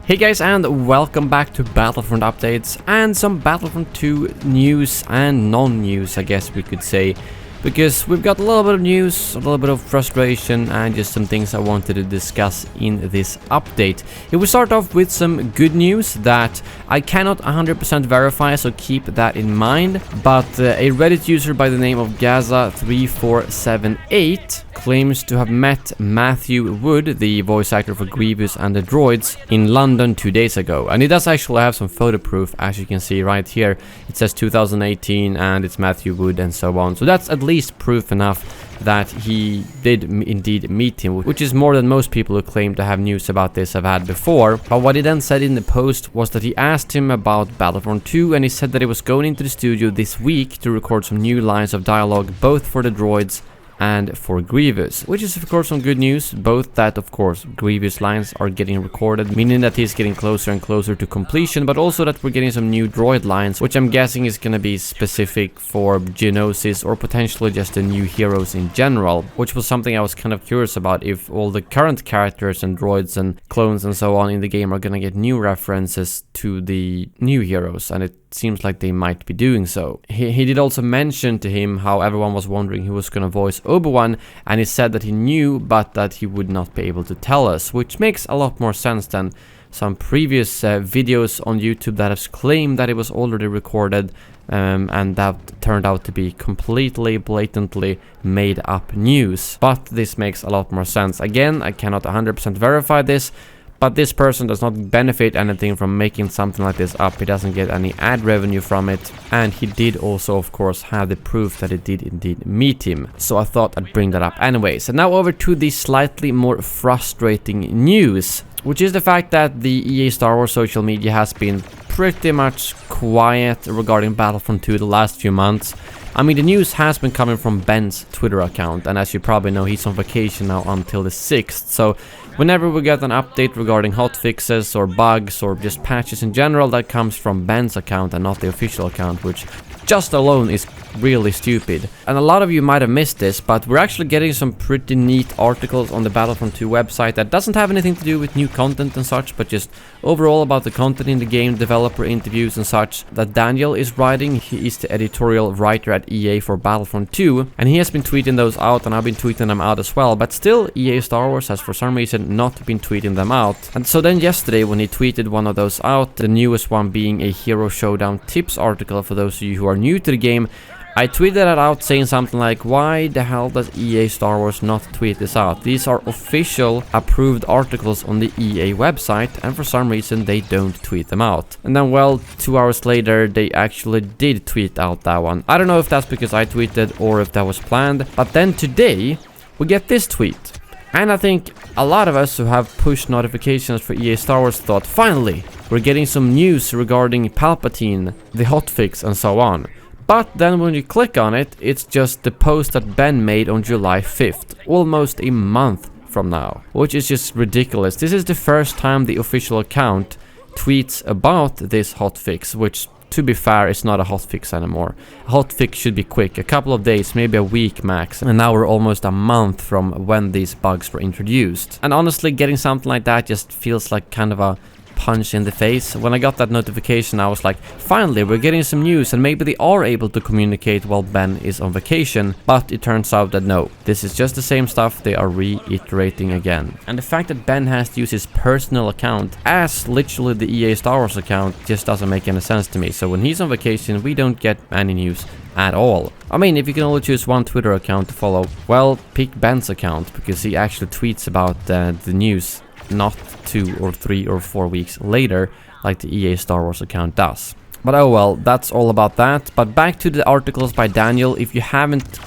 Hey guys, and welcome back to Battlefront updates and some Battlefront 2 news and non-news, I guess we could say, because we've got a little bit of news, a little bit of frustration, and just some things I wanted to discuss in this update. If we start off with some good news that I cannot 100% verify, so keep that in mind, but a Reddit user by the name of Gaza3478 claims to have met Matthew Wood, the voice actor for Grievous and the droids, in London 2 days ago. And he does actually have some photo proof, as you can see right here. It says 2018 and it's Matthew Wood and so on. So that's at least proof enough that he did indeed meet him, which is more than most people who claim to have news about this have had before. But what he then said in the post was that he asked him about Battlefront 2, and he said that he was going into the studio this week to record some new lines of dialogue, both for the droids and for Grievous, which is of course some good news, both that of course Grievous lines are getting recorded, meaning that he's getting closer and closer to completion, but also that we're getting some new droid lines, which I'm guessing is gonna be specific for Geonosis or potentially just the new heroes in general, which was something I was kind of curious about, if all the current characters and droids and clones and so on in the game are gonna get new references to the new heroes, and it seems like they might be doing so. He did also mention to him how everyone was wondering who was going to voice Obi-Wan, and he said that he knew but that he would not be able to tell us, which makes a lot more sense than some previous videos on YouTube that have claimed that it was already recorded, and that turned out to be completely blatantly made up news. But this makes a lot more sense. Again, I cannot 100% verify this, but this person does not benefit anything from making something like this up. He doesn't get any ad revenue from it, and he did also of course have the proof that it did indeed meet him. So I thought I'd bring that up anyways. And now over to the slightly more frustrating news, which is the fact that the EA Star Wars social media has been pretty much quiet regarding Battlefront 2 the last few months. I mean, the news has been coming from Ben's Twitter account, and as you probably know, he's on vacation now until the 6th, so whenever we get an update regarding hotfixes or bugs or just patches in general, that comes from Ben's account and not the official account, which just alone is really stupid. And a lot of you might have missed this, but we're actually getting some pretty neat articles on the Battlefront 2 website that doesn't have anything to do with new content and such, but just overall about the content in the game, developer interviews and such, that Daniel is writing. He is the editorial writer at EA for Battlefront 2, and he has been tweeting those out, and I've been tweeting them out as well, but still EA Star Wars has for some reason not been tweeting them out. And so then yesterday when he tweeted one of those out, the newest one being a Hero Showdown tips article for those of you who are new to the game, I tweeted that out saying something like, why the hell does EA Star Wars not tweet this out? These are official approved articles on the EA website, and for some reason they don't tweet them out. And then, well, 2 hours later they actually did tweet out that one. I don't know if that's because I tweeted or if that was planned, but then today we get this tweet. And I think a lot of us who have push notifications for EA Star Wars thought, finally, we're getting some news regarding Palpatine, the hotfix and so on. But then when you click on it, it's just the post that Ben made on July 5th, almost a month from now, which is just ridiculous. This is the first time the official account tweets about this hotfix, which, to be fair, is not a hotfix anymore. A hotfix should be quick, a couple of days, maybe a week max, and now we're almost a month from when these bugs were introduced. And honestly, getting something like that just feels like kind of a punch in the face. When I got that notification, I was like, finally, we're getting some news, and maybe they are able to communicate while Ben is on vacation. But it turns out that no, this is just the same stuff they are reiterating again. And the fact that Ben has to use his personal account as literally the EA Star Wars account just doesn't make any sense to me. So when he's on vacation, we don't get any news at all. I mean, if you can only choose one Twitter account to follow, well, pick Ben's account, because he actually tweets about the news not 2 or 3 or 4 weeks later like the EA Star Wars account does. But oh well, that's all about that. But back to the articles by Daniel. If you haven't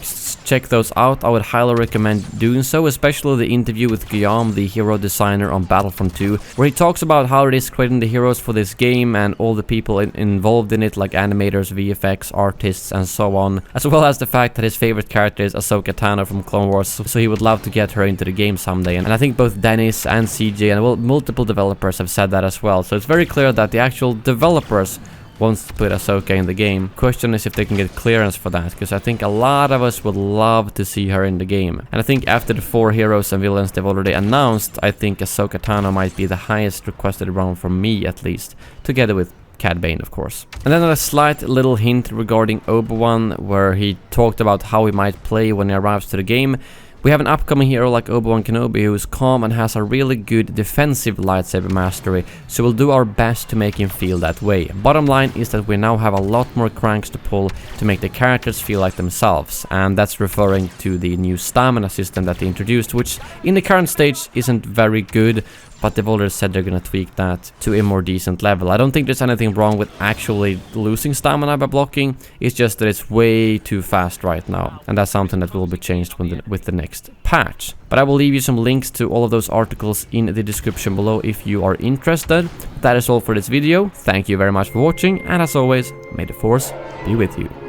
checked those out, I would highly recommend doing so, especially the interview with Guillaume, the hero designer on Battlefront 2, where he talks about how it is creating the heroes for this game and all the people involved in it, like animators, VFX, artists, and so on, as well as the fact that his favorite character is Ahsoka Tano from Clone Wars, so he would love to get her into the game someday. And I think both Dennis and CJ and, well, multiple developers have said that as well, so it's very clear that the actual developers wants to put Ahsoka in the game. Question is if they can get clearance for that, because I think a lot of us would love to see her in the game. And I think after the 4 heroes and villains they've already announced, I think Ahsoka Tano might be the highest requested round from me at least, together with Cad Bane, of course. And then a slight little hint regarding Obi-Wan, where he talked about how he might play when he arrives to the game. We have an upcoming hero like Obi-Wan Kenobi who is calm and has a really good defensive lightsaber mastery, so we'll do our best to make him feel that way. Bottom line is that we now have a lot more cranks to pull to make the characters feel like themselves, and that's referring to the new stamina system that they introduced, which in the current stage isn't very good, but they've already said they're gonna tweak that to a more decent level. I don't think there's anything wrong with actually losing stamina by blocking, it's just that it's way too fast right now, and that's something that will be changed with the next patch. But I will leave you some links to all of those articles in the description below if you are interested. That is all for this video. Thank you very much for watching, and as always, may the Force be with you.